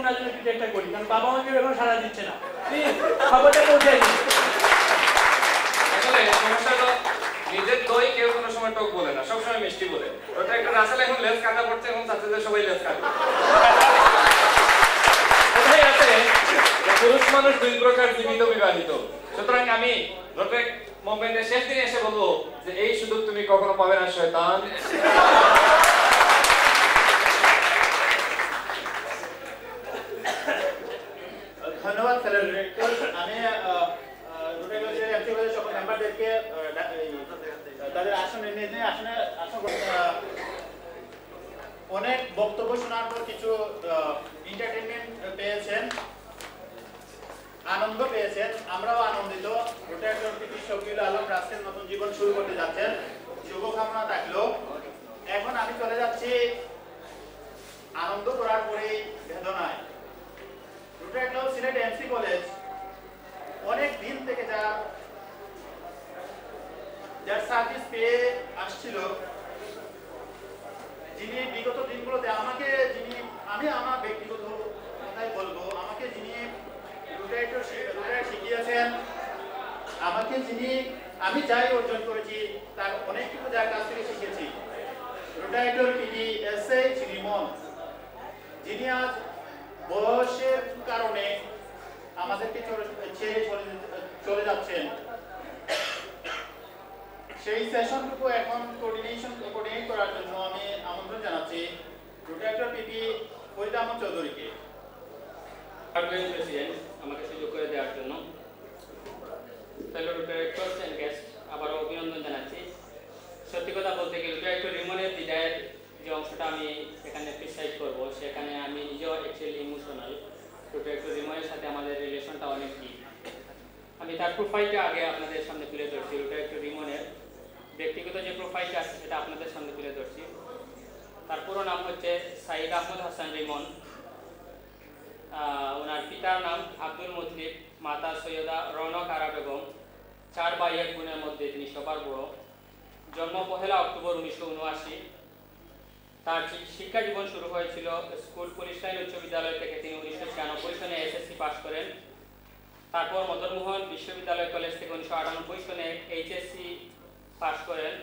রাজনীতিতে একটা করি, কারণ বাবা আমাকে এখন সাড়া দিচ্ছে না। প্লিজ খবরটা পৌঁছাই দিন। আসলে সমস্যা হলো নিজের দই কেউ কোনো সময় টক বলে না, সবসময় মিষ্টি বলে। ওটা একটা রাসেল এখন লেজ কাটা পড়ছে, এখন ছাত্রদের সবাই লেজ কাটে। কোথায় আছে পুরুষ মানুষ দুই প্রকার, জীবিত বিবাহিত। সুতরাং আমি রোটেক মুভমেন্টের শেষ দিনে এসে বলবো যে এই সুযোগ তুমি কখনো পাবে না শয়তান। ধন্যবাদ স্যার ডিরেক্টর। আমি রোটেক এমসি সকল মেম্বারদেরকে তাদের আসনে নিয়ে আসনে অনেক বক্তব্য শোনার পর কিছু এন্টারটেইনমেন্ট পেয়েছেন, আনন্দ পেয়েছেন, আমরাও আনন্দিত। রোটেক্টর পিপি শফিউল আলম রাষ্ট্রের নতুন জীবন শুরু করতে যাচ্ছেন, শুভকামনা থাকলো। এখন আমি চলে যাচ্ছি আনন্দ করার পরে বেদনায়। Rotary club Sylhet MC college অনেক দিন থেকে যার সার্ভিস পেয়ে আসছিল, যিনি বিগত দিনগুলোতে আমাকে আমি আমার ব্যক্তিগত কথাই বলবো, আমাকে যিনি রোটারি শিখিয়েছেন, আমাকে আমি যাই অর্জন করেছি তার অনেক কিছু যার কাছ থেকে শিখেছি। রোটারিটর পিডি এসএইচ রিমন, যিনি আজ বয়সের কারণে আমাদেরকে ছেড়ে চলে যাচ্ছেন, সেই সেশনটুকু এখন কোঅর্ডিনেট করার জন্য আমি আমন্ত্রণ জানাচ্ছি রোটারিটর পিপি ফরিদ আহমদ চৌধুরীকে। প্রেসিডেন্ট আমাকে সুযোগ করে দেওয়ার জন্য ফেলো রোটারিটর্স এন্ড গেস্ট আবারও অভিনন্দন জানাচ্ছি। সত্যি কথা বলতে গেলে রোটারিটর রিমনের বিদায়ের যে অংশটা আমি সেখানে প্রিসাইড করব, সেখানে আমি নিজেও অ্যাকচুয়ালি ইমোশনাল। রোটারিটর রিমনের সাথে আমাদের রিলেশনটা অনেক ডিপ। আমি তার প্রোফাইলটা আগে আপনাদের সামনে তুলে ধরছি। রোটারিটর রিমনের ব্যক্তিগত যে প্রোফাইলটা আছে সেটা আপনাদের সামনে তুলে ধরছি। তার পুরো নাম হচ্ছে সাইদ আহমদ হাসান রিমন। ওনার পিতার নাম আব্দুল মুতলিব, মাতা সৈয়দা রৌনক আরা বেগম। 4 ভাই 1 বোনের মধ্যে তিনি সবার বড়। জন্ম 1 অক্টোবর 1979। তার শিক্ষা জীবন শুরু হয়েছিল স্কুল পুলিশ লাইন উচ্চ বিদ্যালয় থেকে। তিনি 1996 সনে এসএসসি পাশ করেন। তারপর মদনমোহন বিশ্ববিদ্যালয় কলেজ থেকে 1998 সনে এইচএসসি পাশ করেন।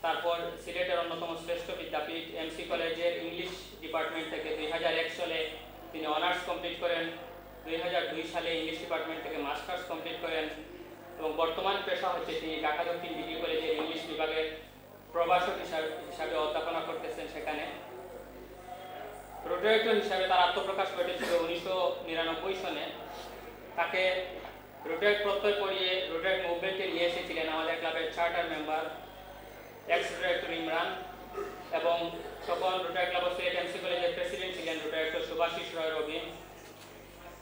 তারপর সিলেটের অন্যতম শ্রেষ্ঠ বিদ্যাপীঠ এমসি কলেজের ইংলিশ ডিপার্টমেন্ট থেকে 2001 সালে তিনি অনার্স কমপ্লিট করেন। 2002 সালে ইংলিশ ডিপার্টমেন্ট থেকে মাস্টার্স কমপ্লিট করেন এবং বর্তমান পেশা হচ্ছে তিনি ঢাকা দক্ষিণ ডিগ্রি কলেজের ইংলিশ বিভাগের প্রভাষক হিসাবে অধ্যাপনা করতেছেন সেখানে। রোটারিটর হিসাবে তার আত্মপ্রকাশ ঘটেছিল 1999 সনে। তাকে রোটারি প্রত্যয় পড়িয়ে রোটারি মুভমেন্টে নিয়ে এসেছিলেন আমাদের ক্লাবের চার্টার মেম্বার এক্স রোটারিটর ইমরান, এবং তখন rotary club of Sylhet MC কলেজের প্রেসিডেন্ট ছিলেন রোটারিটর সুভাষিস রয় রবিন।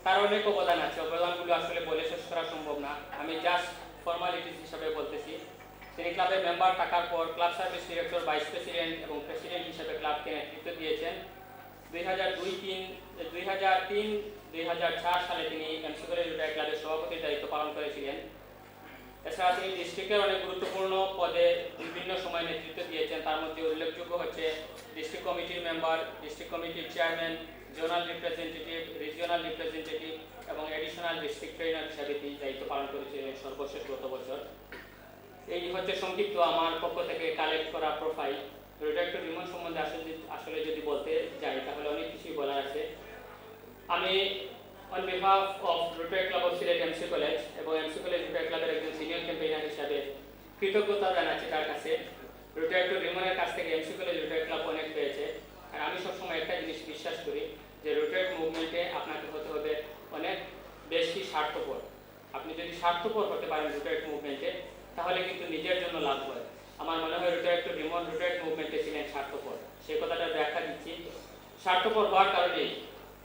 তার অনেক অবদান আছে, অবদানগুলো আসলে বলে শেষ করা সম্ভব না, আমি জাস্ট ফর্মালিটিস হিসাবে বলতেছি। তিনি ক্লাবের মেম্বার থাকার পর club service director, vice president এবং প্রেসিডেন্ট হিসেবে ক্লাবকে নেতৃত্ব দিয়েছেন। 2003-2004 সালে তিনি এমসি কলেজ রোটারি ক্লাবের সভাপতির দায়িত্ব পালন করেছিলেন। এছাড়া তিনি ডিস্ট্রিক্টের অনেক গুরুত্বপূর্ণ পদে বিভিন্ন সময় নেতৃত্ব দিয়েছেন। তার মধ্যে উল্লেখযোগ্য হচ্ছে ডিস্ট্রিক্ট কমিটির মেম্বার, ডিস্ট্রিক্ট কমিটির chairman, zonal representative, regional representative এবং এডিশনাল ডিস্ট্রিক্ট ট্রেনার হিসাবে তিনি দায়িত্ব পালন করেছিলেন সর্বশেষ গত বছর। এই হচ্ছে সংক্ষিপ্ত আমার পক্ষ থেকে কালেক্ট করা প্রোফাইল। রোটারিটর রিমন সম্বন্ধে আসলে যদি বলতে যাই তাহলে অনেক কিছুই বলার আছে। আমি on behalf of rotary club of Sylhet MC college এবং এমসি কলেজ রোটারি ক্লাবের একজন সিনিয়র ক্যাম্পেইনার হিসাবে কৃতজ্ঞতা জানাচ্ছি তার কাছে। রোটারিটর রিমনের কাছ থেকে এমসি কলেজ রোটারি ক্লাব অনেক পেয়েছে। আর আমি সবসময় একটা জিনিস বিশ্বাস করি যে রোটারি মুভমেন্টে আপনাকে হতে হবে অনেক বেশি স্বার্থপর। আপনি যদি স্বার্থপর হতে পারেন রোটারি মুভমেন্টে তাহলে কিন্তু নিজের জন্য লাভ হয়। আমার মনে হয় রোটারিটর রিমন রোটারি মুভমেন্টে ছিলেন স্বার্থপর। সেই কথাটা ব্যাখ্যা দিচ্ছি। স্বার্থপর হওয়ার কারণে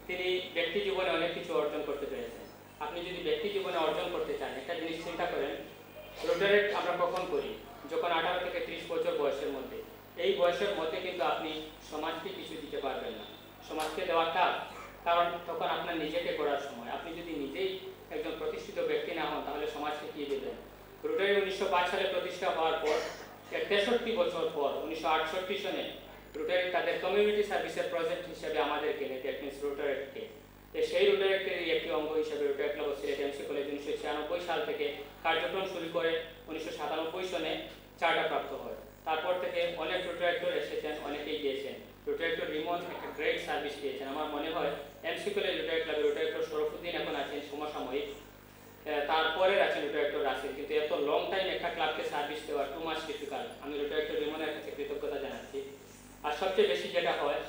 তিনি ব্যক্তি জীবনে অনেক কিছু অর্জন করতে পেরেছেন। আপনি যদি ব্যক্তি জীবনে অর্জন করতে চান, একটা জিনিস চিন্তা করেন, রোটারি আমরা কখন করি? যখন 18 থেকে 30 বছর বয়সের মধ্যে। এই বয়সের মধ্যে কিন্তু আপনি সমাজকে কিছু দিতে পারবেন না। সমাজকে দেওয়াটা কারণ তখন আপনার নিজেকে গড়ার সময়। আপনি যদি নিজেই একজন প্রতিষ্ঠিত ব্যক্তি না হন তাহলে সমাজকে কি দেবেন? রোটারি 1905 সালে প্রতিষ্ঠা হওয়ার পর 63 বছর পর 1968 সনে রোটারি তাদের কমিউনিটি সার্ভিসের প্রজেক্ট হিসেবে আমাদেরকে দ্যাট মিনস রোটারিকে হিসেবে rotary club of Sylhet MC college 1996 সাল থেকে কার্যক্রম শুরু করে 1997 সনে চার্টার প্রাপ্ত হয়। তারপর থেকে অনেক রোটারি এসেছেন, অনেকেই গিয়েছেন। রোটারি রিমন একটা গ্রেট সার্ভিস দিয়েছেন। আমার মনে হয় এমসি কলেজ রোটারি ক্লাবে রোটারি শরফুদ্দিন এখন আছেন সমসাময়িক, তারপরে আছেন রোটারি রাসেল, কিন্তু এত লং টাইম একটা ক্লাবকে সার্ভিস দেওয়া টু মাচ ডিফিকাল্ট। আমি রোটারি রিমনের কাছে কৃতজ্ঞতা জানাচ্ছি। আর সবচেয়ে বেশি যেটা হয়,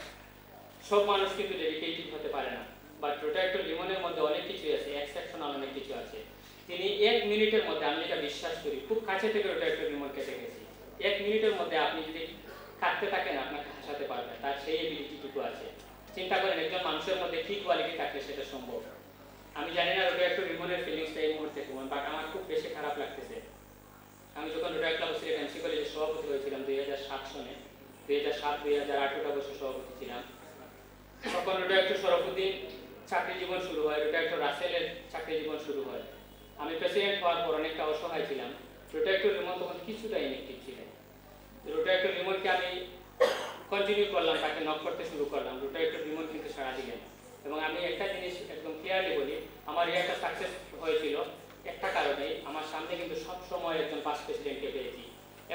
সব মানুষ কিন্তু ডেডিকেটেড হতে পারে না, বাট রোটারি রিমনের মধ্যে অনেক কিছু আছে, এক্সেপশনাল অনেক কিছু আছে। তিনি 1 মিনিটের মধ্যে, আমি যেটা বিশ্বাস করি, খুব কাছে থেকে রোটারি রিমনকে দেখেছি, 1 মিনিটের মধ্যে আপনি যদি কাটতে থাকেন আপনাকে হাসাতে পারবেন, তার সেই এবিলিটিটুকু আছে। চিন্তা করেন একজন মানুষের মধ্যে কি কোয়ালিটি থাকলে সেটা সম্ভব। আমি জানি না রোটারি রিমনের ফিলিংসটা এই মুহূর্তে কেমন, বাট আমার খুব বেশি খারাপ লাগতেছে। আমি যখন rotary club of Sylhet MC কলেজের সভাপতি হয়েছিলাম 2007 সনে, 2007-2008 বছর সভাপতি ছিলাম, তখন রোটারি শরফুদ্দিন চাকরি জীবন শুরু হয়, রোটারি রাসেলের চাকরি জীবন শুরু হয়। আমি প্রেসিডেন্ট হওয়ার পর অনেকটা অসহায় ছিলাম। রোটারি রিমন তখন কিছুটা ইনএক্টিভ ছিলেন। রোটারি রিমনকে আমি কন্টিনিউ করলাম, তাকে নক করতে শুরু করলাম। রোটারি রিমন কিন্তু সাড়া দিলেন। এবং আমি একটা জিনিস একদম ক্লিয়ারলি বলি, আমার ইয়ারটা সাকসেস হয়েছিল একটা কারণেই, আমার সামনে কিন্তু সব সময় একজন পাস প্রেসিডেন্টকে পেয়েছি।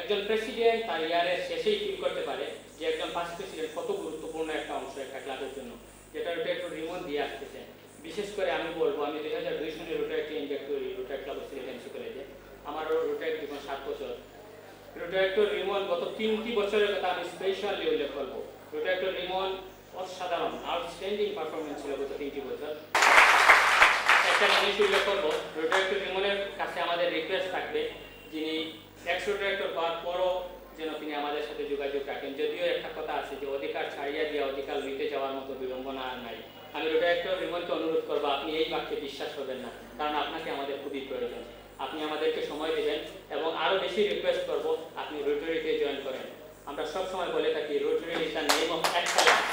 একজন প্রেসিডেন্ট তার ইয়ারের শেষেই ফিল করতে পারে যে একজন পাস প্রেসিডেন্ট কত গুরুত্বপূর্ণ একটা অংশ একটা ক্লাবের জন্য, যেটা রোটারি রিমন দিয়ে আসতেছেন। বিশেষ করে আমি বলবো, আমি 2002 সনে রোটারি ইনভেক্ট করি rotary club of Sylhet MC কলেজে। আমারও রোটারি জীবন 7 বছর। রোটারি রিমন গত 3টি বছরের কথা আমি স্পেশালি উল্লেখ করবো। রোটারি রিমন অসাধারণ আউটস্ট্যান্ডিং পারফরমেন্স ছিল গত 3টি বছর। একটা জিনিস উল্লেখ করবো, রোটারি রিমনের কাছে আমাদের রিকোয়েস্ট থাকবে, যিনি এক্স রোটারি হওয়ার পরও যেন তিনি আমাদের সাথে যোগাযোগ রাখেন। যদিও একটা কথা আছে যে অধিকার ছাড়িয়ে দিয়ে অধিকার নিতে যাওয়ার মতো বিড়ম্বনা আর নাই। আমি রোটারি রিমনকে অনুরোধ করবো, আপনি এই বাক্যে বিশ্বাস করবেন না, কারণ আপনাকে আমাদের খুবই প্রয়োজন। আপনি আমাদেরকে সময় দেবেন এবং আরো বেশি রিকোয়েস্ট করব আপনি রোটারিতে জয়েন করেন। আমরা সব সময় বলে থাকি rotary is the name of excellence.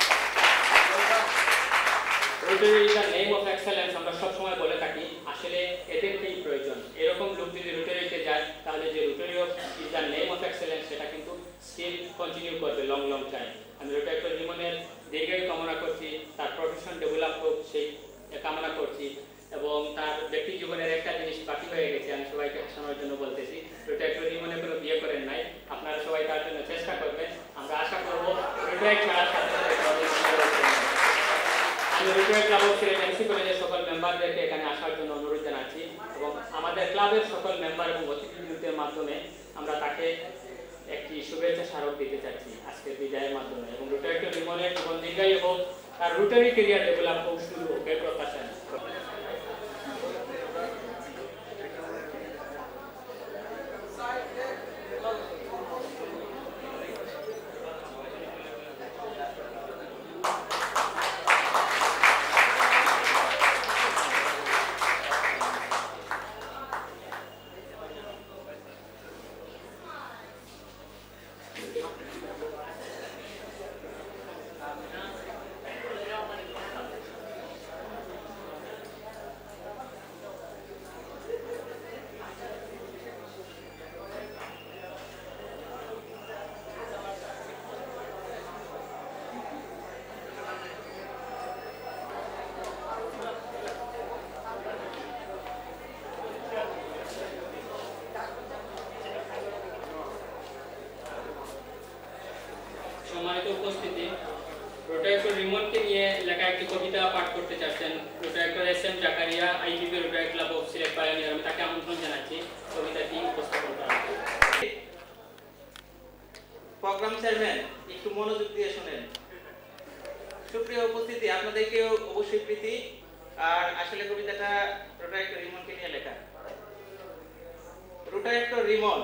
Rotary is the name of excellence আমরা সব সময় বলে থাকি। আসলে এদেরকেই প্রয়োজন। এরকম লোক যদি রোটারিতে যায় তাহলে যে rotary is the name of excellence সেটা কিন্তু স্টিল কন্টিনিউ করবে লং টাইম। আমি রোটারি রিমনের দীর্ঘায়ু কামনা করছি, তার প্রফেশন ডেভেলপ হোক সেই কামনা করছি, এবং তার ব্যক্তি জীবনের একটা জিনিস বাকি হয়ে গেছে, আমি সবাইকে হাসানোর জন্য বলতেছি, রোটারি রিমনে কোনো বিয়ে করেন নাই, আপনারা সবাই তার জন্য চেষ্টা করবেন। আমরা আশা করবো রোটারি খেলার সাথে আমি rotary club of Sylhet MC কলেজের সকল মেম্বারদেরকে এখানে আসার জন্য অনুরোধ জানাচ্ছি, এবং আমাদের ক্লাবের সকল মেম্বার এবং অতিথিদের মাধ্যমে আমরা তাকে একটি শুভেচ্ছা স্মারক দিতে চাচ্ছি আজকের বিদায়ের মাধ্যমে, এবং রোটারি রিমনের জীবন দীর্ঘায়ু হোক, তার রোটারি ক্যারিয়ার ডেভেলপ হোক, শুরু হোক, এর প্রত্যাশা। সম্মানিত উপস্থিতি, রোটারি রিমনকে নিয়ে লেখা একটি কবিতা পাঠ করতে চাচ্ছেন Rotary S M Zakaria, IPP Rotary club of Sylhet pioneer. আমি তাকে আমন্ত্রণ জানাচ্ছি কবিতাটি উপস্থাপন করার জন্য। প্রোগ্রাম চেয়ারম্যান একটু মনোযোগ দিয়ে শুনেন। সুপ্রিয় উপস্থিতি, আপনাদেরকে অবশ্যই প্রীতি। আর আসলে কবিতাটা রোটারি রিমনকে নিয়ে লেখা। রোটারি রিমন,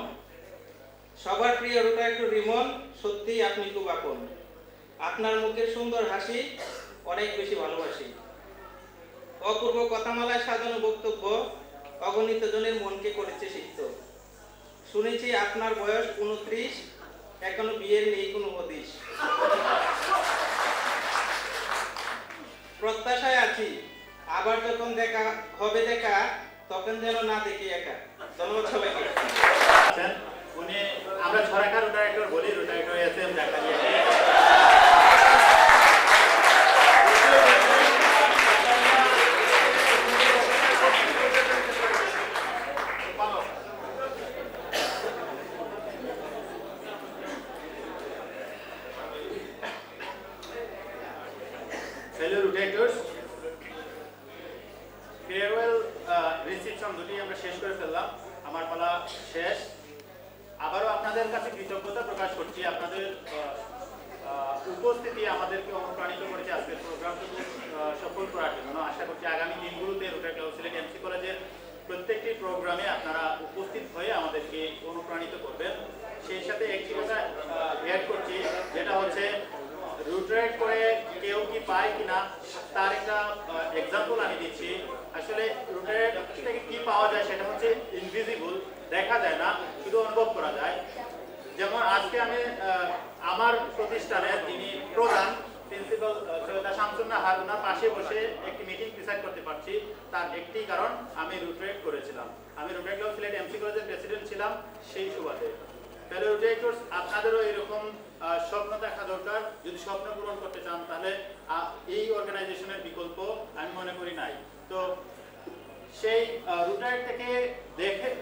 সবার প্রিয় রোটারি রিমন, সত্যি আপনি খুব আপন। আপনার মুখের সুন্দর হাসি অনেক বেশি ভালোবাসি। অপূর্ব কথামালায় সাজানো বক্তব্য অগণিত জনের মনকে করেছে সিক্ত। শুনেছি আপনার বয়স 29, এখনো বিয়ের নেই কোনো হদিশ। প্রত্যাশায় আছি আবার যখন দেখা হবে তখন যেন না দেখি একা। ধন্যবাদ সবাইকে। উনি আমরা ছড়াকার রোটারি বলি, রোটারি এস এম জাকারিয়া। শেষ। আবারও আপনাদের কাছে কৃতজ্ঞতা প্রকাশ করছি, আপনাদের উপস্থিতি আমাদেরকে অনুপ্রাণিত করেছে আজকের প্রোগ্রামটুকু সফল করার জন্য। আশা করছি আগামী দিনগুলোতে রোটারি ক্লাব সিলেট এমসি কলেজের প্রত্যেকটি প্রোগ্রামে আপনারা উপস্থিত হয়ে আমাদেরকে অনুপ্রাণিত করবেন। সেই সাথে একটি কথা অ্যাড করছি, যেটা হচ্ছে রোটারি করে কেউ কি পায় কিনা তার একটা এক্সাম্পল আমি দিচ্ছি। আসলে রোটারি থেকে কি পাওয়া যায় সেটা হচ্ছে ইনভিজিবল, দেখা যায় না, শুধু অনুভব করা যায়। যেমন আজকে আমি আমার প্রতিষ্ঠানের যিনি প্রধান প্রিন্সিপাল সৈয়দা শামসুন নাহার, ওনার পাশে বসে একটি মিটিং ডিসাইড করতে পারছি, তার একটি কারণ আমি রোটারি করেছিলাম। আমি রোটারি ক্লাব সিলেট এমসি কলেজের প্রেসিডেন্ট ছিলাম সেই সুবাদে। তাহলে রোটারিটর্স আপনাদেরও এরকম স্বপ্ন দেখা দরকার। যদি স্বপ্ন পূরণ করতে চান তাহলে এই অর্গানাইজেশনের বিকল্প আমি মনে করি নাই। তো সেই রোটারি থেকে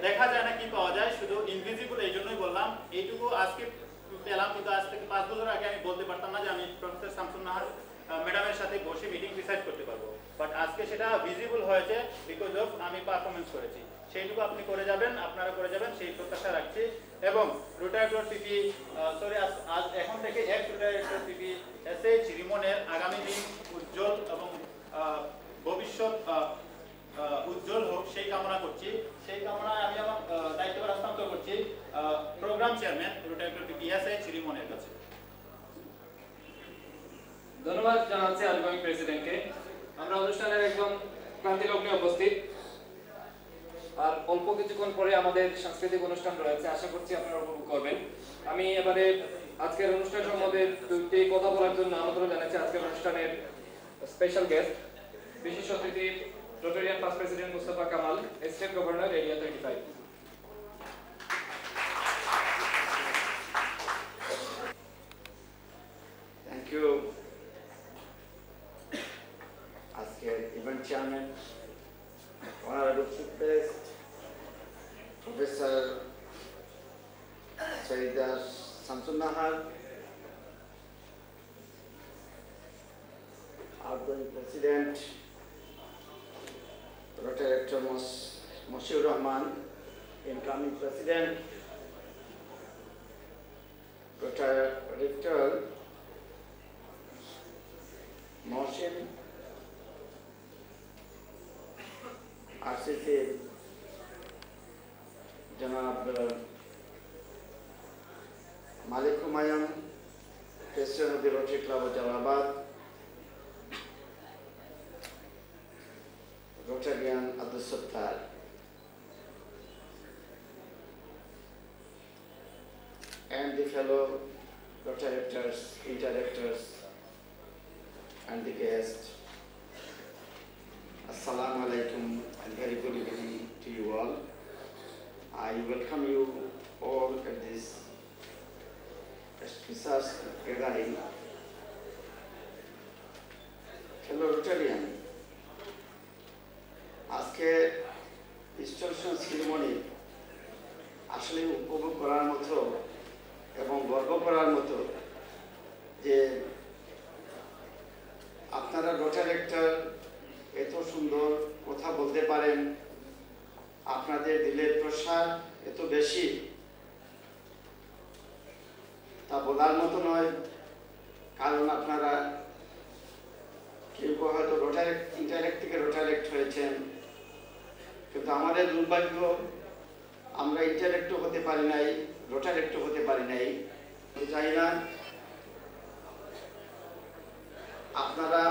দেখা যায় না কি পাওয়া যায়, শুধু ইনভিজিবল, এই জন্যই বললাম। এইটুকু আজকে পেলাম, কিন্তু আজ থেকে 5 বছর আগে আমি বলতে পারতাম না যে আমি প্রফেসর শামসুন নাহার ম্যাডামের সাথে বসে মিটিং ডিসাইড করতে পারবো। বাট আজকে সেটা ভিজিবল হয়েছে বিকজ অফ আমি পারফরমেন্স করেছি। সেইটুকু আপনি করে যাবেন, আপনারা করে যাবেন, সেই প্রত্যাশা রাখছি। এবং রোটারি ক্লাব পিপি আজ এখন থেকে এক্স রোটারি ক্লাব পিপি এসএইচ রিমনের আগামী দিন উজ্জ্বল এবং ভবিষ্যৎ উজ্জ্বল হোক সেই কামনা করছি। সেই কামনায় আমি আমার দায়িত্ব হস্তান্তর করছি প্রোগ্রাম চেয়ারম্যান রোটারি ক্লাব পিপি এসএইচ রিমনের কাছে। ধন্যবাদ জানাচ্ছি আজীবন প্রেসিডেন্টকে। আমরা অনুষ্ঠানের একদম ক্রান্তি লগ্নে উপস্থিত, আর অল্প কিছুক্ষণ পরে আমাদের সাংস্কৃতিক অনুষ্ঠান রয়েছে, আশা করছি আপনারা উপভোগ করবেন। আমি এবারে আজকের অনুষ্ঠান সম্বন্ধে দুটি কথা বলার জন্য আমন্ত্রণ জানাচ্ছি আজকের অনুষ্ঠানের স্পেশাল গেস্ট, বিশেষ অতিথি Rotarian past president Mustafa Kamal, state governor area 35। Thank you, আজকের event chairman, honourable chief guest professor Syeda Shamsun Nahar, outgoing president Rotary doctor Moshiur Rahman, incoming president Rotary doctor Mohsin, RCC জনাব Malik Humayun, president of the Rotary club of Jalalabad, Rotarian Abdul Sattar, and the fellow Rotarators, interactors, and the guests. Assalamu alaikum and very good evening to you all. I welcome you all at this auspicious gathering. Fellow Rotarian, আজকে installation ceremony আসলে উপভোগ করার মতো এবং গর্ব করার মতো যে আপনারা রোটারি ডাক্তার এত সুন্দর কথা বলতে পারেন, আপনাদের দিলের প্রসার এত বেশি, তা বলার মতো নয়। কারণ আপনারা কেউ হয়তো রোটারি ইন্টারেক্ট থেকে রোটারেক্ট হয়েছেন, কিন্তু আমাদের দুর্ভাগ্য আমরা ইন্টারেক্টও হতে পারি নাই, রোটারেক্টও হতে পারি নাই। চাই না আপনারা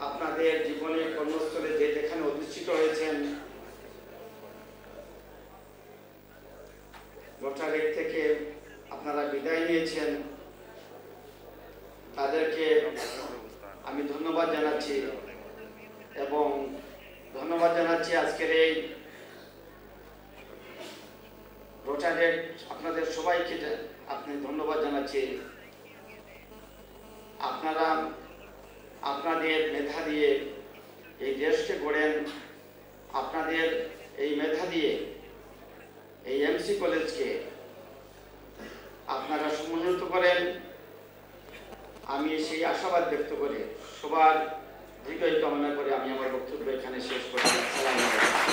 আপনাদের জীবনে কর্মস্থলে যে যেখানে অধিষ্ঠিত হয়েছেন, রোটারি থেকে আপনারা বিদায় নিয়েছেন, তাদেরকে আমি ধন্যবাদ জানাচ্ছি এবং ধন্যবাদ জানাচ্ছি আজকের এই রোটারি আপনাদের সবাইকে আপনি ধন্যবাদ জানাচ্ছি। আপনারা আপনাদের মেধা দিয়ে এই দেশকে গড়েন, আপনাদের এই মেধা দিয়ে এই এমসি কলেজকে আপনারা সমুন্নত করেন। আমি সেই আশাবাদ ব্যক্ত করে সবার দীর্ঘায়ু কামনা করে আমি আমার বক্তব্য এখানে শেষ করছি। আসসালামু আলাইকুম।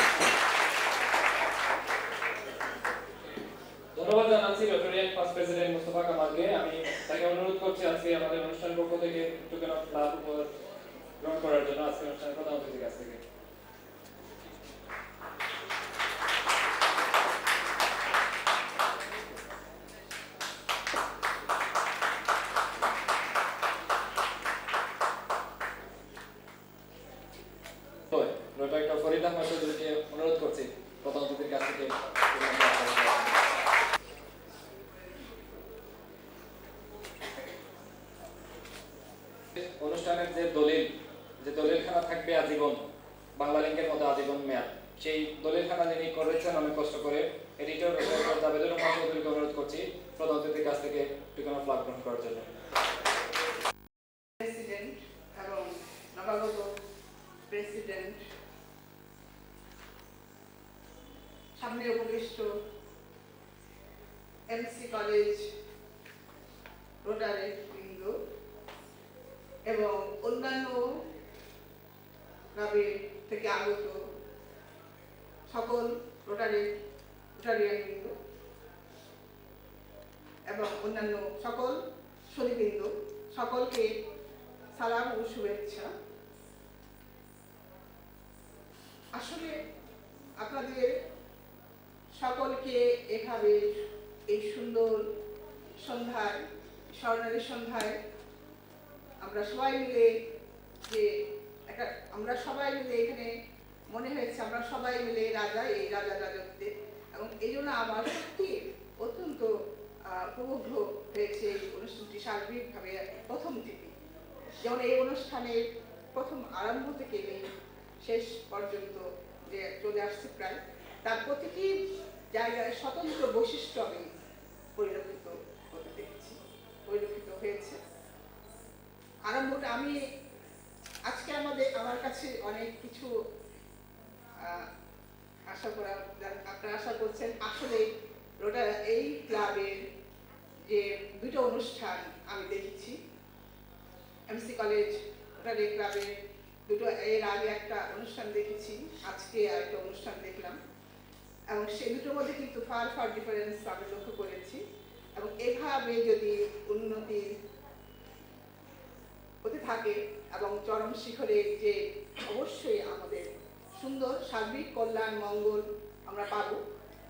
ডক্টর ফরিদ আহমেদ চৌধুরীকে অনুরোধ করছি প্রধান অতিথির কাছ থেকে অনুষ্ঠানের যে দলিলখানা থাকবে আজীবন, বাংলা লিঙ্কের মতো আজীবন মেয়াদ, সেই দলিলখানা যিনি করেছেন অনেক কষ্ট করে, এডিটর ডক্টর জাভেদুর রহমান চৌধুরীকে অনুরোধ করছি প্রধান অতিথির কাছ থেকে ঠিকানা ফ্লাগ গ্রহণ করার জন্য। প্রেসিডেন্ট এবং নবাগত প্রেসিডেন্ট, সামনে উপবিষ্ট এমসি কলেজ রোটারি বৃন্দ এবং অন্যান্য ক্লাবের থেকে আগত সকল রোটারিয়ান বৃন্দ এবং অন্যান্য সকল শলীবৃন্দ, সকলকে সালাম ও শুভেচ্ছা। আসলে আপনাদের সকলকে এভাবে এই সুন্দর সন্ধ্যায়, স্বর্ণালী সন্ধ্যায় আমরা সবাই মিলে এখানে মনে হয়েছে আমরা সবাই মিলে রাজা, এই রাজত্বে, এবং এই জন্য আমার সত্যি অত্যন্ত উপভোগ্য হয়েছে এই অনুষ্ঠানটি সার্বিকভাবে প্রথম থেকে। যেমন এই অনুষ্ঠানের প্রথম আরম্ভ থেকে নিয়ে শেষ পর্যন্ত যে চলে আসছে প্রায়, তার প্রতিটি জায়গায় স্বতন্ত্র বৈশিষ্ট্য আমি পরিলক্ষিত হয়েছে। আরম্ভটা আমি আজকে আমার কাছে অনেক কিছু আপনারা আশা করছেন। আসলে এই ক্লাবের যে দুটো অনুষ্ঠান আমি দেখেছি, এমসি কলেজ রোটারি ক্লাবের দুটো, এর আগে একটা অনুষ্ঠান দেখেছি, আজকে আরেকটা অনুষ্ঠান দেখলাম, এবং সেই দুটোর মধ্যে কিন্তু ফার ডিফারেন্স আমি লক্ষ্য করেছি। এবং এভাবে যদি উন্নতি হতে থাকে এবং চরম শিখরে যে অবশ্যই আমাদের সুন্দর সার্বিক কল্যাণ মঙ্গল আমরা পাবো,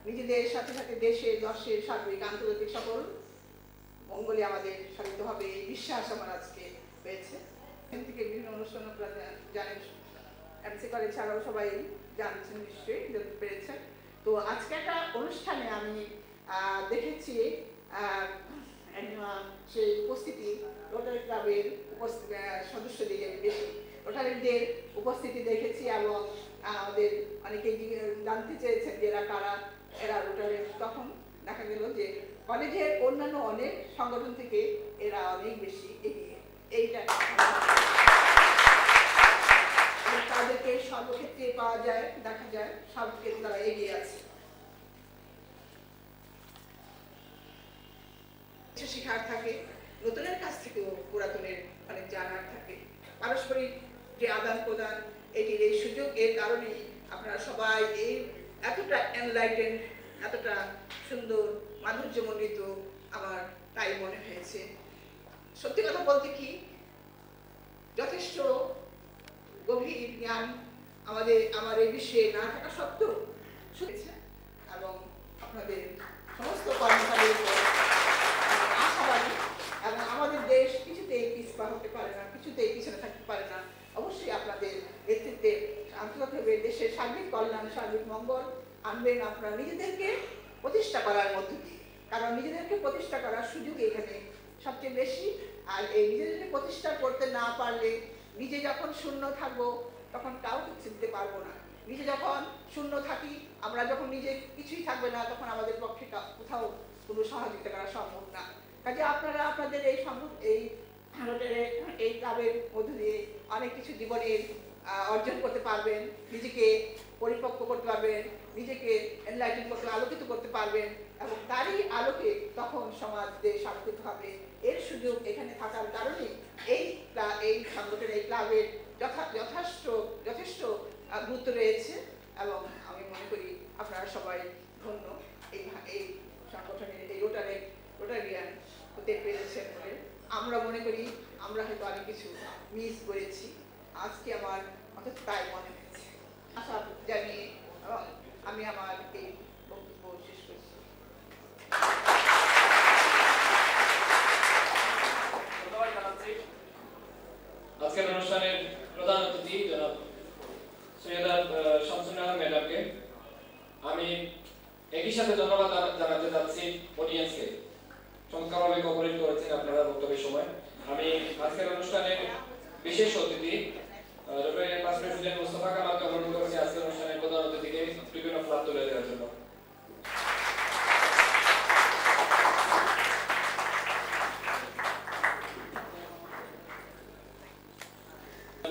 নিজেদের সাথে সাথে দেশের দশের সার্বিক আন্তর্জাতিক সকল মঙ্গলে আমাদের সাধিত হবে, এই বিশ্বাস আমার আজকে হয়েছে। এখান থেকে বিভিন্ন অনুষ্ঠান আপনারা জানেন, এমসি কলেজ ছাড়াও সবাই জানছেন, নিশ্চয়ই জানতে পেরেছেন। তো আজকে একটা অনুষ্ঠানে আমি দেখেছি সেই উপস্থিতি রোটারি ক্লাবের সদস্যদের বেশি রোটারিদের উপস্থিতি দেখেছি, এবং আমাদের অনেকেই জানতে চেয়েছেন যে এরা রোটারি। তখন দেখা গেল যে কলেজের অন্যান্য অনেক সংগঠন থেকে এরা অনেক বেশি এগিয়ে, এইটা তাদেরকে সর্বক্ষেত্রে পাওয়া যায়, দেখা যায় সব ক্ষেত্রে তারা এগিয়ে আছে। শিখার থাকে, নতুনের কাছ থেকেও পুরাতনের অনেক জানার থাকে, পারস্পরিক যে আদান প্রদান, এটির এই সুযোগ, এর কারণেই আপনারা সবাই এই এতটা এনলাইটেন, এতটা সুন্দর মাধুর্যমণ্ডিত, আমার তাই মনে হয়েছে। সত্যি কথা বলতে কি, যথেষ্ট গভীর জ্ঞান আমার এই বিষয়ে না থাকা সত্ত্বেও শুনেছে, এবং আপনাদের সমস্ত কর্মচারীর আশাবাদী, এবং আমাদের দেশ কিছুতেই পিছপা হতে পারে না, কিছুতেই পিছনে থাকতে পারে না। অবশ্যই আপনাদের নেতৃত্বে আন্তর্জাতিকভাবে দেশের সার্বিক কল্যাণ, সার্বিক মঙ্গল আনবেন আপনারা নিজেদেরকে প্রতিষ্ঠা করার মধ্য দিয়ে, কারণ নিজেদেরকে প্রতিষ্ঠা করার সুযোগ এখানে সবচেয়ে বেশি। আর এই নিজেদেরকে প্রতিষ্ঠা করতে না পারলে, নিজে যখন শূন্য থাকবো তখন কাউকে চিনতে পারবো না। নিজে যখন শূন্য থাকি, আমরা যখন নিজে কিছুই থাকবে না, তখন আমাদের পক্ষে কোথাও কোনো সহযোগিতা করা সম্ভব না। কাজে আপনারা আপনাদের এই ক্লাবের মধ্য দিয়ে অনেক কিছু জীবনের অর্জন করতে পারবেন, নিজেকে পরিপক্ক করতে পারবেন, নিজেকে এনলাইটেন করতে, আলোকিত করতে পারবেন, এবং তারই আলোকে তখন সমাজ দেশ আলোকিত হবে। এর সুযোগ এখানে থাকার কারণে এই সংগঠনের, এই ক্লাবের যথেষ্ট গুরুত্ব রয়েছে, এবং আমি মনে করি আপনারা সবাই ধন্য এই সংগঠনের, এই রোটারিয়ান হতে পেরেছেন বলে। আমরা মনে করি আমরা হয়তো অনেক কিছু মিস করেছি, আজকে আমার অথচ তাই মনে হয়েছে। আশা জানিয়ে আমি আমার এই বক্তব্য শেষ করছি। ধন্যবাদ জানাচ্ছি আজকের অনুষ্ঠানের প্রধান অতিথি জনাব সৈয়দা শামসুন্নাহার ম্যাডামকে। আমি একই সাথে ধন্যবাদ জানাতে যাচ্ছি অডিয়েন্সকে, চমৎকারভাবে কোঅপারেট করেছেন আপনারা বক্তব্যের সময়। আমি আজকের অনুষ্ঠানের বিশেষ অতিথি রোটারি পাস প্রেসিডেন্ট মোস্তফা কামালকে অনুরোধ করছি আজকের অনুষ্ঠানের প্রধান অতিথিকে বিভিন্ন ফ্ল্যাগ তুলে দেওয়ার জন্য।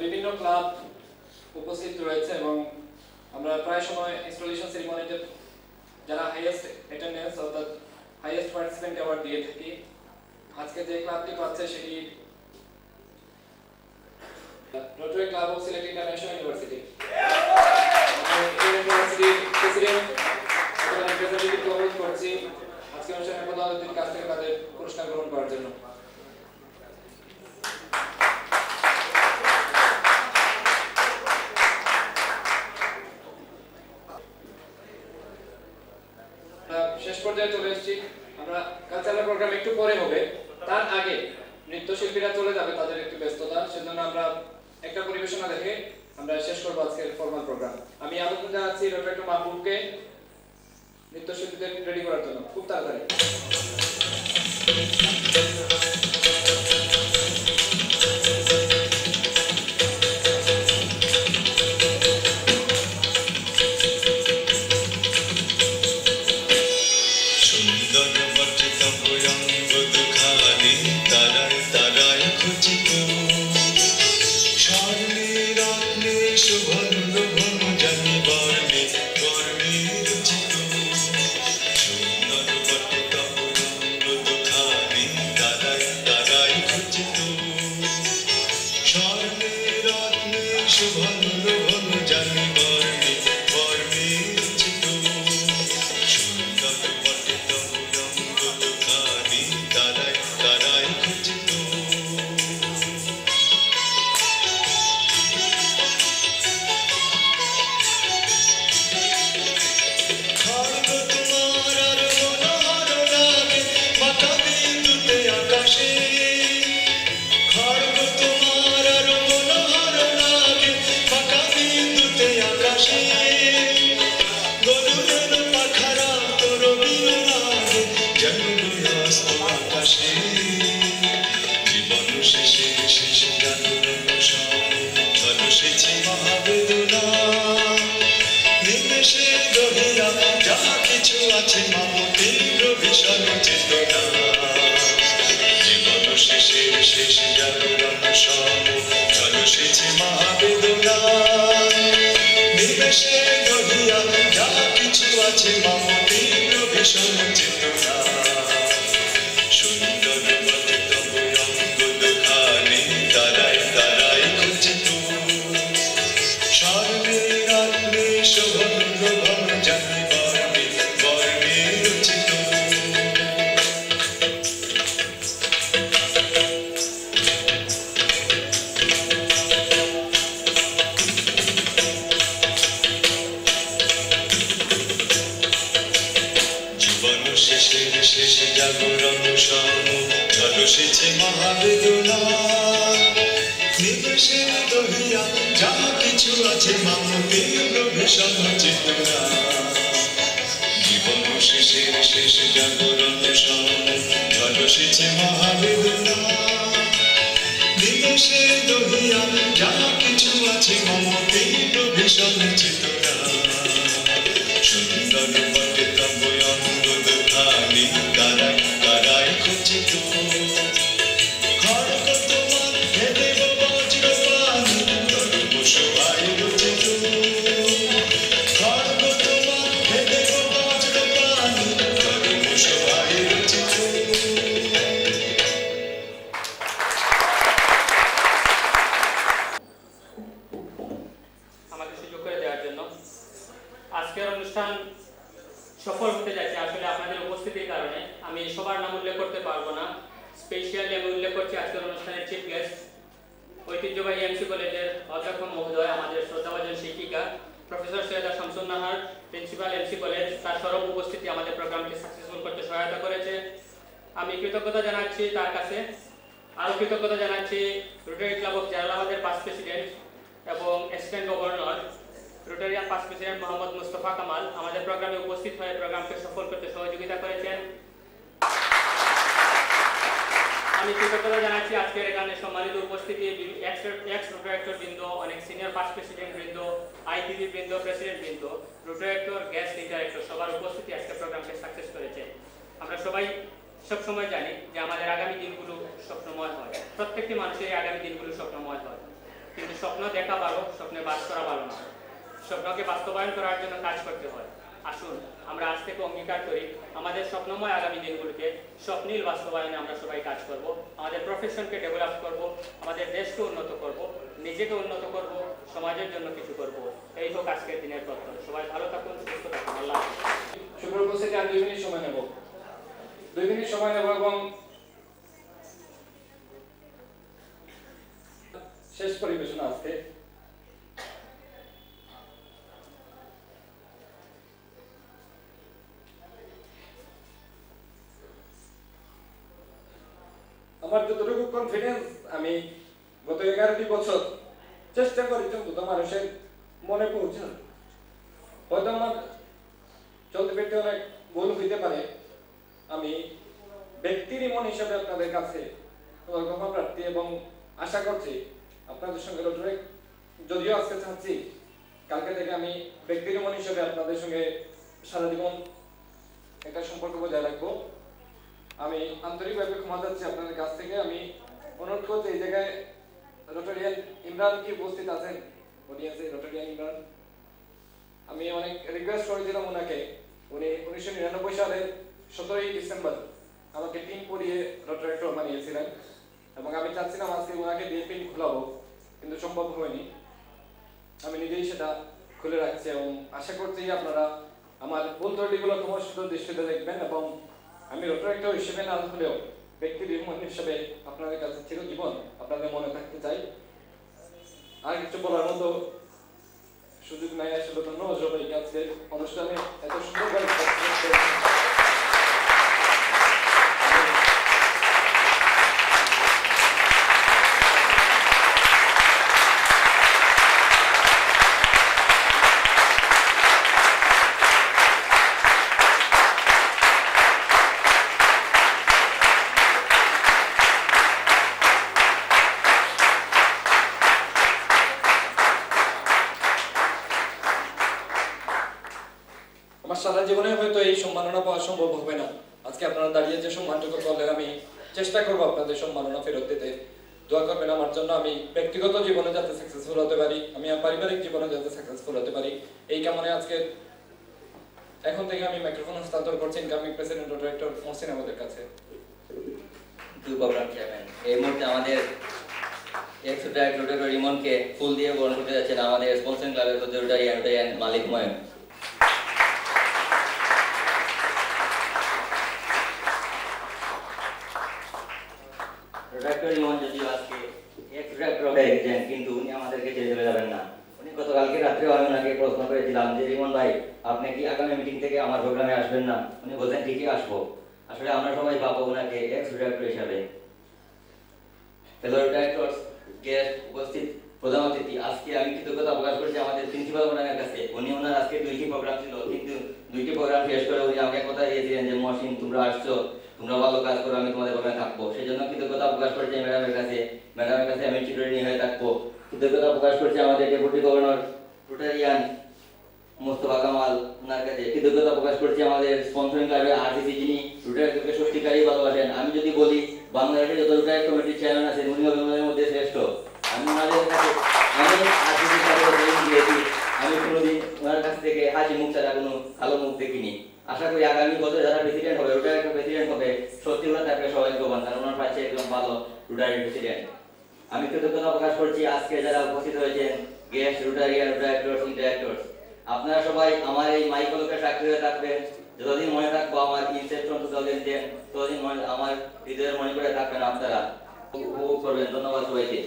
বিভিন্ন ক্লাব উপস্থিত রয়েছে এবং আমরা প্রায় সময় ইনস্টলেশন সেরিমনিতে যারা হাইয়েস্ট অ্যাটেন্ডেন্স অর্থাৎ হাইয়েস্ট পার্টিসিপেন্ট অ্যাওয়ার্ড দিয়ে থাকি। আজকে যে ক্লাবটি পাচ্ছে সেটি rotary club of Sylhet international university. এই ইউনিভার্সিটির প্রেসিডেন্ট রিপ্রেজেন্টেটিভকে অনুরোধ করছি আজকে অনুষ্ঠানের প্রধান অতিথির কাছ থেকে তাদের পুরস্কার গ্রহণ করার জন্য। শেষ পর্যায়ে চলে এসেছি। আমরা কালচারাল প্রোগ্রাম একটু পরে হবে, তার আগে নৃত্যশিল্পীরা চলে যাবে তাদের একটু ব্যস্ততা, সেজন্য আমরা একটা পরিবেশনা দেখে আমরা শেষ করবো আজকের ফরমাল প্রোগ্রাম। আমি আমন্ত্রণ জানাচ্ছি ডক্টর মাহবুবকে নৃত্যশিল্পীদের রেডি করার জন্য খুব তাড়াতাড়ি। ফার্স্ট প্রেসিডেন্ট মোহাম্মদ মুস্তফা কামাল আমাদের প্রোগ্রামে উপস্থিত হয়ে প্রোগ্রামকে সফল করতে সহযোগিতা করেছেন। আমি কৃতজ্ঞতা জানাচ্ছি আজকের এখানে সম্মানিত উপস্থিতি এক্স রোটারেক্টর বৃন্দ, অনেক সিনিয়র ফার্স্ট প্রেসিডেন্ট বৃন্দ, আইপিবি বৃন্দ, প্রেসিডেন্ট বৃন্দ, রোটারেক্টর, গেস্ট ইন্টারেক্টর সবার উপস্থিতি আজকে প্রোগ্রামকে সাকসেস করেছে। আমরা সবাই সবসময় জানি যে আমাদের আগামী দিনগুলো স্বপ্নময় হয়, প্রত্যেকটি মানুষের আগামী দিনগুলো স্বপ্নময় হয়, কিন্তু স্বপ্ন দেখা ভালো, স্বপ্নে বাস করা ভালো না। স্বপ্নকে বাস্তবায়ন করার জন্য কাজ করতে হয়। আসুন আমরা আজ থেকে অঙ্গীকার করি আমাদের স্বপ্নময় আগামী দিনগুলোকে স্বপ্নীল বাস্তবায়নে আমরা সবাই কাজ করব, আমাদের প্রফেশনকে ডেভেলপ করব, আমাদের দেশকে উন্নত করব, নিজেকে উন্নত করব, সমাজের জন্য কিছু করব। এই হোক আজকের দিনের প্রত্যয়। সবাই ভালো থাকুন, সুস্থ থাকুন। আল্লাহ হাফেজ। শুভ উপস্থিতি আর 2 মিনিট সময় নেব, 2 মিনিট সময় নেব এবং শেষ পরিবেশনা আজকে। আমার যতটুকু কনফিডেন্স, আমি গত 11টি বছর চেষ্টা করি যত মানুষের মনে পৌঁছান। হয়তো আমার চলতে ফিরতে অনেক ভুল হইতে পারে। আমি ব্যক্তির ইমন হিসাবে আপনাদের কাছে ক্ষমা প্রার্থী এবং আশা করছি আপনাদের সঙ্গে রোটারেক্ট, যদিও আজকে চাচ্ছি, কালকে থেকে আমি ব্যক্তির ইমন হিসাবে আপনাদের সঙ্গে সারা জীবন একটা সম্পর্ক বজায় রাখবো। আমি আন্তরিকভাবে ক্ষমা চাচ্ছি আপনাদের কাছ থেকে। আমি অনুরোধ করছি এই জায়গায় রোটারিয়ান ইমরান কি উপস্থিত আছেন? অডিয়েন্সে রোটারিয়ান ইমরান, আমি অনেক রিকোয়েস্ট করেছিলাম ওনাকে। উনি 1999 সালের 17ই ডিসেম্বর আমাকে পিন পরিয়ে রোটারেক্টর বানিয়েছিলেন এবং আমি চাচ্ছিলাম আজকে ওনাকে দিয়ে পিন খোলাবো, কিন্তু সম্ভব হয়নি। আমি নিজেই সেটা খুলে রাখছি এবং আশা করছি আপনারা আমার ভুল ত্রুটিগুলো তোমার সুন্দর দৃষ্টিতে দেখবেন এবং আমি রোটারেক্টর হিসেবে না হলেও ব্যক্তির ইমন হিসেবে আপনাদের কাছে চিরজীবন আপনাদের মনে থাকতে চাই। আর কিছু বলার মতো সুযোগ নাই আসলে। ধন্যবাদ সবাইকে আজকের অনুষ্ঠানে এত সুন্দরভাবে আমার সারা জীবনে হয়তো এই সম্মাননা পাওয়া সম্ভব হবে না। আজকে আপনারা দাঁড়িয়ে যে সম্মানটুকু করলেন, আমি চেষ্টা করবো আপনাদের সম্মাননা ফেরত দিতে। দোয়া করবেন আমার জন্য, আমি ব্যক্তিগত জীবনে যাতে সাকসেসফুল হতে পারি, আমি আমার পারিবারিক জীবনে যাতে সাকসেসফুল হতে পারি, এই কামনায় আজকে এখন থেকে আমি মাইক্রোফোন হস্তান্তর করছি ইনকামিং প্রেসিডেন্ট রোটারেক্টর মহসিন আমাদের কাছে। প্রোগ্রাম চেয়ারম্যান এই মুহূর্তে আমাদের এক্স রোটারেক্টর রিমনকে ফুল দিয়ে বরণ করতে যাচ্ছেন আমাদের স্পন্সরিং ক্লাবের রোটারিয়ান মালিক হুমায়ুন। রোটারেক্টর রিমন যদিও আজকে এক্স রোটারেক্টর হয়ে গেছেন, কিন্তু উনি আমাদেরকে ছেড়ে চলে যাবেন না। উনি গতকালকে রাত্রেও আমি ওনাকে প্রশ্ন করেছিলাম যে রিমন ভাই, আপনি কি আগামী মিটিং থেকে আমার প্রোগ্রামে আসবেন না? উনি বলছেন ঠিকই আসবো। আসলে আমরা সবাই পাবো ওনাকে এক্স রোটারেক্টর হিসাবে। ফেলো রোটারেক্টরস, গেস্ট, উপস্থিত প্রধান অতিথি, আজকে আমি কৃতজ্ঞতা প্রকাশ করছি আমাদের প্রিন্সিপাল ম্যাডামের কাছে। উনি ওনার আজকে 2টি প্রোগ্রাম ছিল, কিন্তু 2টি প্রোগ্রাম শেষ করে উনি আমাকে কথা দিয়েছিলেন যে মহসিন, তোমরা আসছো, তোমরা ভালো কাজ করো, আমি তোমাদের প্রোগ্রামে থাকবো। সেই জন্য কৃতজ্ঞতা প্রকাশ করছি ম্যাডামের কাছে। ম্যাডামের কাছে আমি চিরঋণী হয়ে থাকবো। কৃতজ্ঞতা প্রকাশ করছি আমাদের deputy governor Rotarian Mustafa Kamal, ওনার কাছে কৃতজ্ঞতা প্রকাশ করছি আমাদের স্পন্সরিং ক্লাবের আরসিসি, যিনি রোটারিয়ানকে সত্যিকারই ভালোবাসেন। আমি যদি বলি বাংলাদেশের যত রোটারি কমিটির চেয়ারম্যান আছেন, উনি অভিমানের মধ্যে শ্রেষ্ঠ। আমি ওনাদের কাছে আরসিসি ক্লাবের দিয়েছি, আমি কোনোদিন ওনার কাছ থেকে হাসি মুখ ছাড়া কোনো ভালো মুখ দেখিনি। আশা করি আগামী বছর যারা প্রেসিডেন্ট হবে, রোটারিয়ান প্রেসিডেন্ট হবে, সত্যি ওরা তাকে সৌভাগ্যবান, কারণ ওনার পাশে একদম ভালো রোটারিয়ান প্রেসিডেন্ট। আমি কৃতজ্ঞতা প্রকাশ করছি আজকে যারা উপস্থিত হয়েছেন, গেস্ট, রোটারিয়ান, রোটারেক্টরস, ইন্টারেক্টরস। আপনারা সবাই আমার এই মাইকলকে সাক্ষী হয়ে থাকবেন। যতদিন মনে থাকবো আমার ইনসেপশন 2010, ততদিন আমার হৃদয়ের মনে করে থাকবেন, আপনারা উপভোগ করবেন। ধন্যবাদ সবাইকে।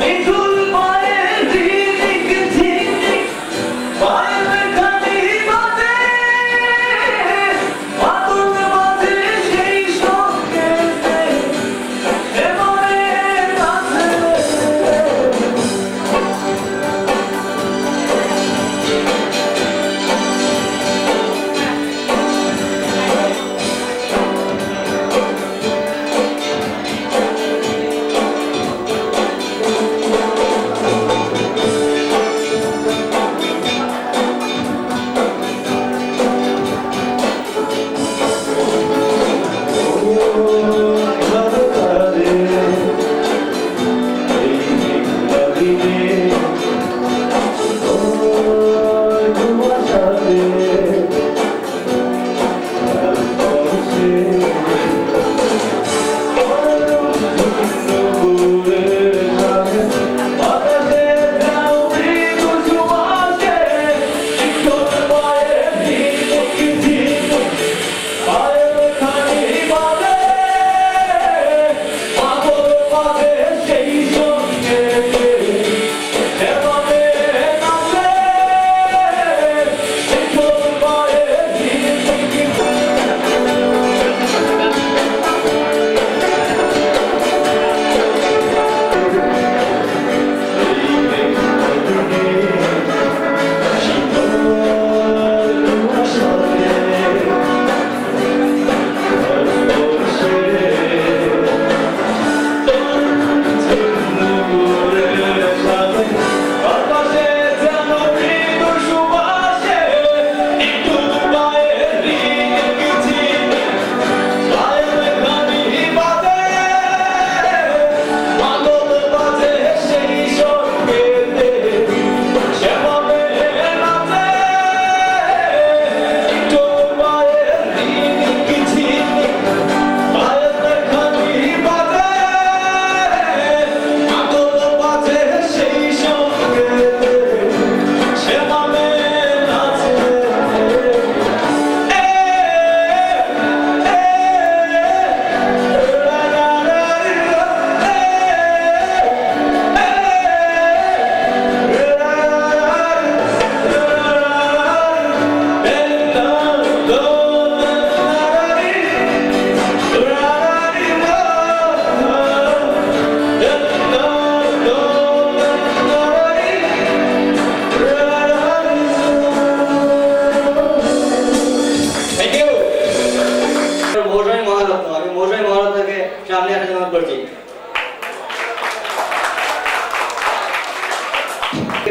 Mitul pare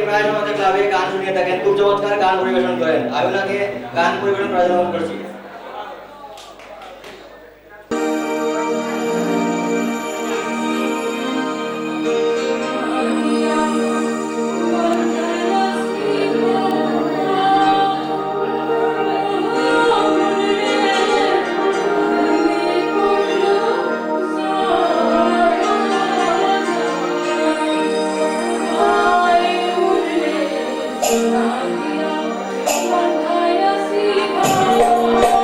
প্রায় আমাদের ক্লাবে গান শুনিয়ে থাকেন, খুব চমৎকার গান পরিবেশন করেন। আমি ওনাকে গান পরিবেশন করার জন্য অনুরোধ করছি। Thank you.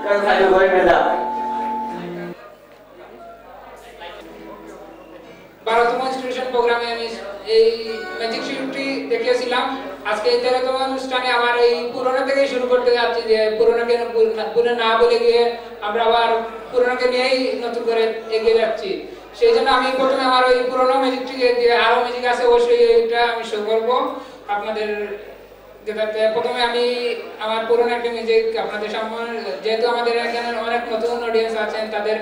খাইতে বই মেলা 12তম ইনস্টিটিউশন প্রোগ্রামে আমি এই ম্যাজিক শোটি দেখিয়েছিলাম। আজকে এই 13তম অনুষ্ঠানে আমার এই পুরনো থেকে শুরু করতে যাচ্ছি, যে পুরনোকে পুরনো না বলে গিয়ে আমরা আবার পুরনোকে নিয়েই নতুন করে এগিয়ে যাচ্ছি। সেই জন্য আমি প্রথমে আমার ওই পুরনো ম্যাজিকটিকে যে আরো ম্যাজিক আছে অবশ্যই এটা আমি শো করবো আপনাদের। প্রথমে আমি আমার পুরনো একটা ম্যাজিক আপনাদের সামনে, যেহেতু আমাদের এখানে অনেক নতুন অডিয়েন্স আছেন তাদের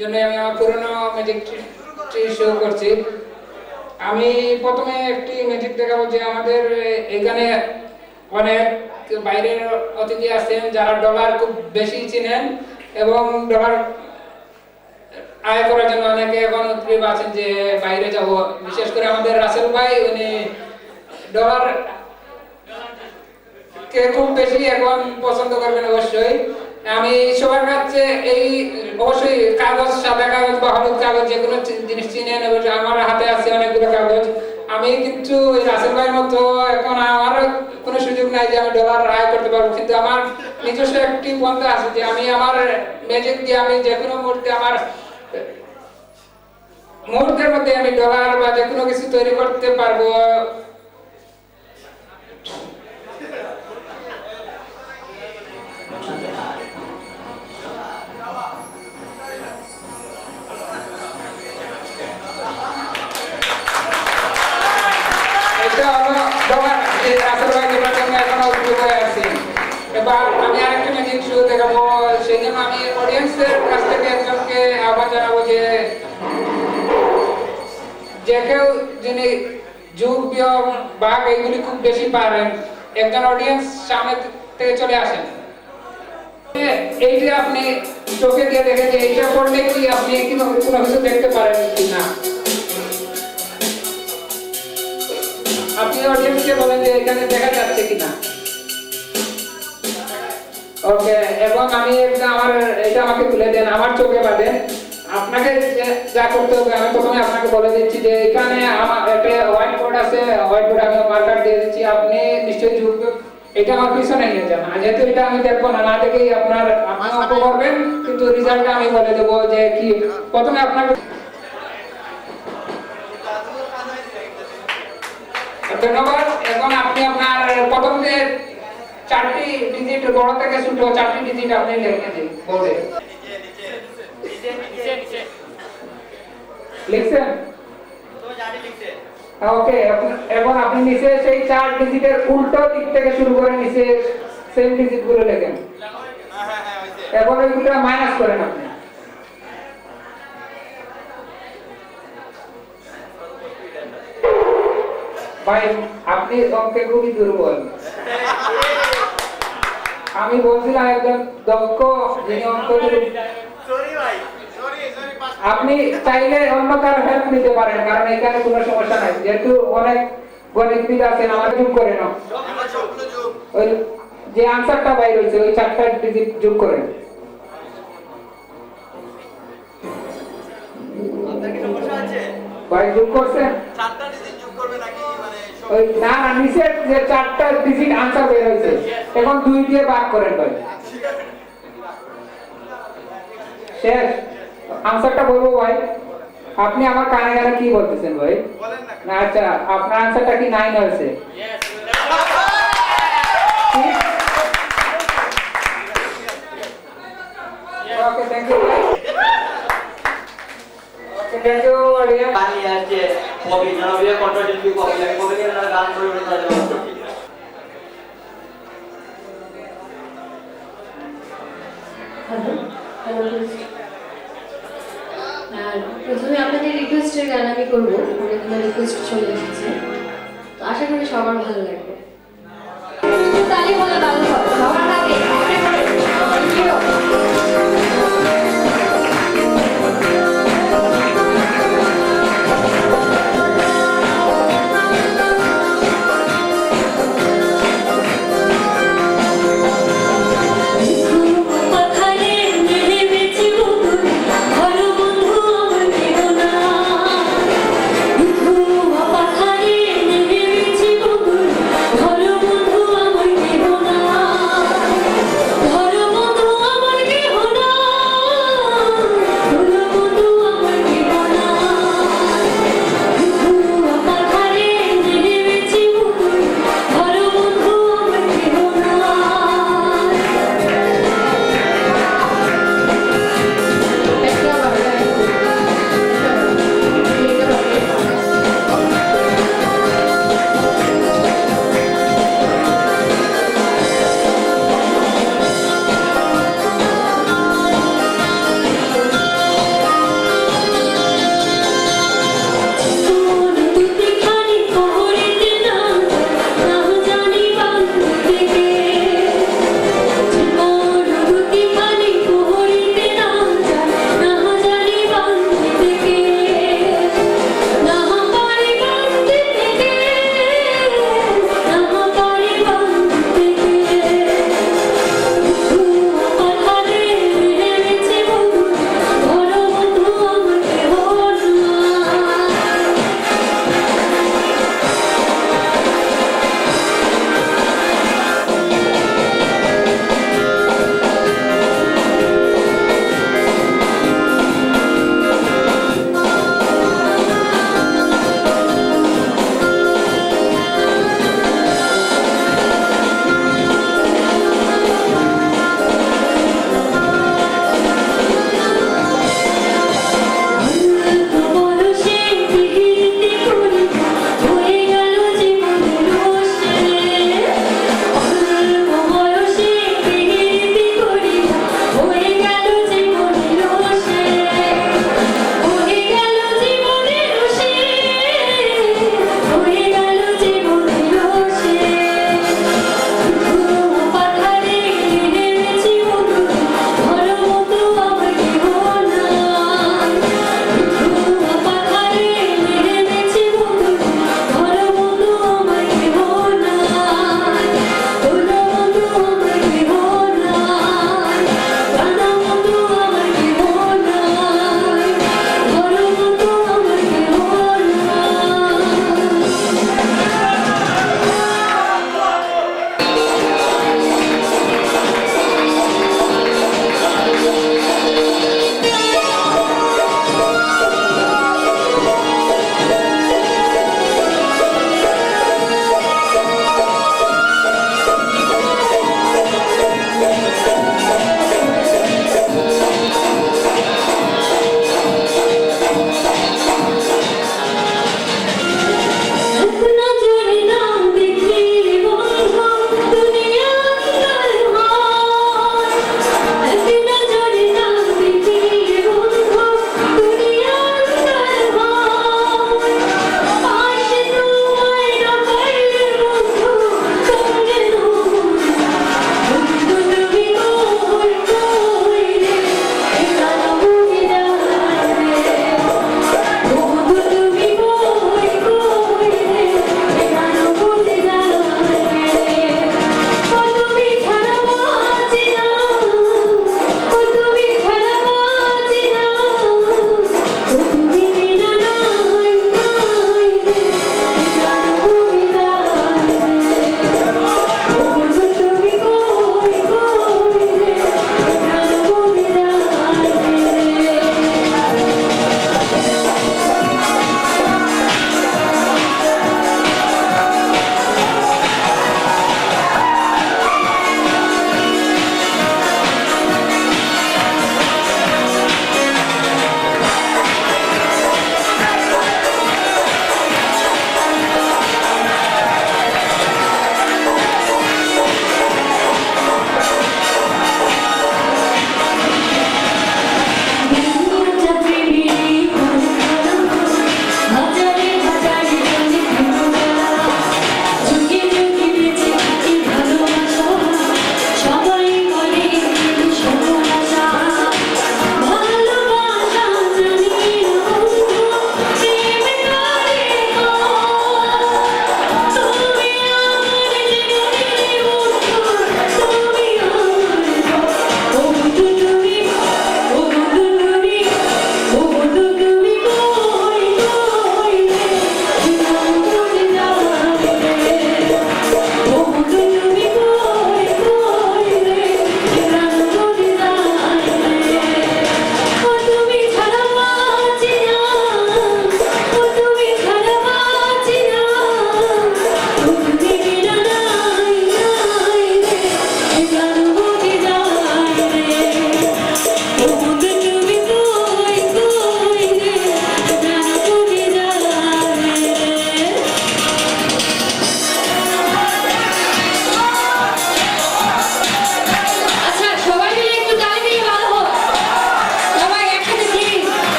জন্য আমি আমার পুরনো ম্যাজিকটি শো করছি। আমি প্রথমে একটি ম্যাজিক দেখাবো যে আমাদের এখানে অনেক বাইরের অতিথি আছেন যারা ডলার খুব বেশি চিনেন এবং ডলার আয় করার জন্য অনেকে এখন উদ্গ্রীব আছেন যে বাইরে যাব। বিশেষ করে আমাদের রাসেল ভাই, উনি ডলার কে খুব বেশি এখন পছন্দ করবেন অবশ্যই। আমি সবার কাছে এই অবশ্যই কাগজ, সাদা কাগজ বা হলুদ কাগজ যে কোনো জিনিস চিনেন, আমার হাতে আছে অনেকগুলো কাগজ। আমি কিন্তু রাসেল ভাইয়ের মতো এখন আমার কোনো সুযোগ নাই যে আমি ডলার আয় করতে পারবো, কিন্তু আমার নিজস্ব একটি পন্থা আছে যে আমি আমার ম্যাজিক দিয়ে আমি যে কোনো মুহূর্তে আমার মুহূর্তের মধ্যে আমি ডলার বা যে কোনো কিছু তৈরি করতে পারবো। এবার আমি আরেকটা ম্যাজিক শো দেখাবো, সেই জন্য আমি অডিয়েন্সের কাছ থেকে একজনকে আহ্বান জানাবো যে কেউ যিনি যোগ, বিয়োগ, ভাগ এইগুলি খুব বেশি পারেন, একজন অডিয়েন্স সামনে থেকে চলে আসেন। এইটা আপনি চোখে দিয়ে দেখেন যে এইটা করলে কি আপনি কোনো কিছু দেখতে পারেন কিনা। আপনি অডিয়েন্সকে বলেন যে এখানে দেখা যাচ্ছে কিনা। ওকে, এবং আমি আমার এটা আমাকে তুলে দেন, আমার চোখে বাঁধেন। আপনাকে যা করতে হবে আমি প্রথমে আপনাকে বলে দিচ্ছি যে এখানে আমার একটা হোয়াইট বোর্ড আছে, হোয়াইট বোর্ডে আমি মার্কার দিয়ে দিচ্ছি, আপনি নিশ্চয়ই যুগ এটা আমার পিছনে নিয়ে যান। যেহেতু এটা আমি দেখবো না, না দেখেই আপনি অঙ্ক করবেন, কিন্তু রেজাল্টটা আমি বলে দেবো যে কি। প্রথমে আপনাকে ধন্যবাদ। এখন আপনি আপনার প্রথম যে 4টি ডিজিট বড় থেকে ছোট 4টি ডিজিট আপনি লিখে দিন বোর্ডে। লিখছেন? ওকে, এখন আপনি নিচে সেই 4 ডিজিটের উল্টো দিক থেকে শুরু করে নিচে সেম ডিজিট গুলো লেখেন। এখন ওইগুলো মাইনাস করেন আপনি। ভাই আপনি অঙ্কে খুবই দুর্বল। আমি বলছিলাম একজন দক্ষ যিনি অঙ্ক, আপনি চাইলে অন্য কারো হেল্প নিতে পারেন, কারণ এখানে কোনো সমস্যা নাই, যেহেতু অনেক গণিতবিদ আছেন। আমার যোগ করে নাও, ওই যে আনসারটা বাইরে হয়েছে ওই 4টা ডিজিট যোগ করেন। ভাই যোগ করছেন? ওই না না, নিচের যে 4টা ডিজিট আনসার বের হয়েছে এখন 2 দিয়ে ভাগ করেন ভাই। শেষ আনসারটা বলবো ভাই। আপনি আমার কানে কানে কি বলতেছেন ভাই? না আচ্ছা, আপনার আনসারটা কি 9 হয়েছে? ওকে, থ্যাংক ইউ ভাই। ওকে, থ্যাংক ইউ অডিয়েন্স। পানি আছে কবি জনপ্রিয় কণ্ঠশিল্পী কবিকে গান পরিবেশন করার জন্য আর প্রথমে আপনাদের রিকোয়েস্টের গান আমি করবো, অনেকগুলো রিকোয়েস্ট চলে এসেছে, তো আশা করি সবার ভালো লাগবে। তালি বলে ভালো হবে।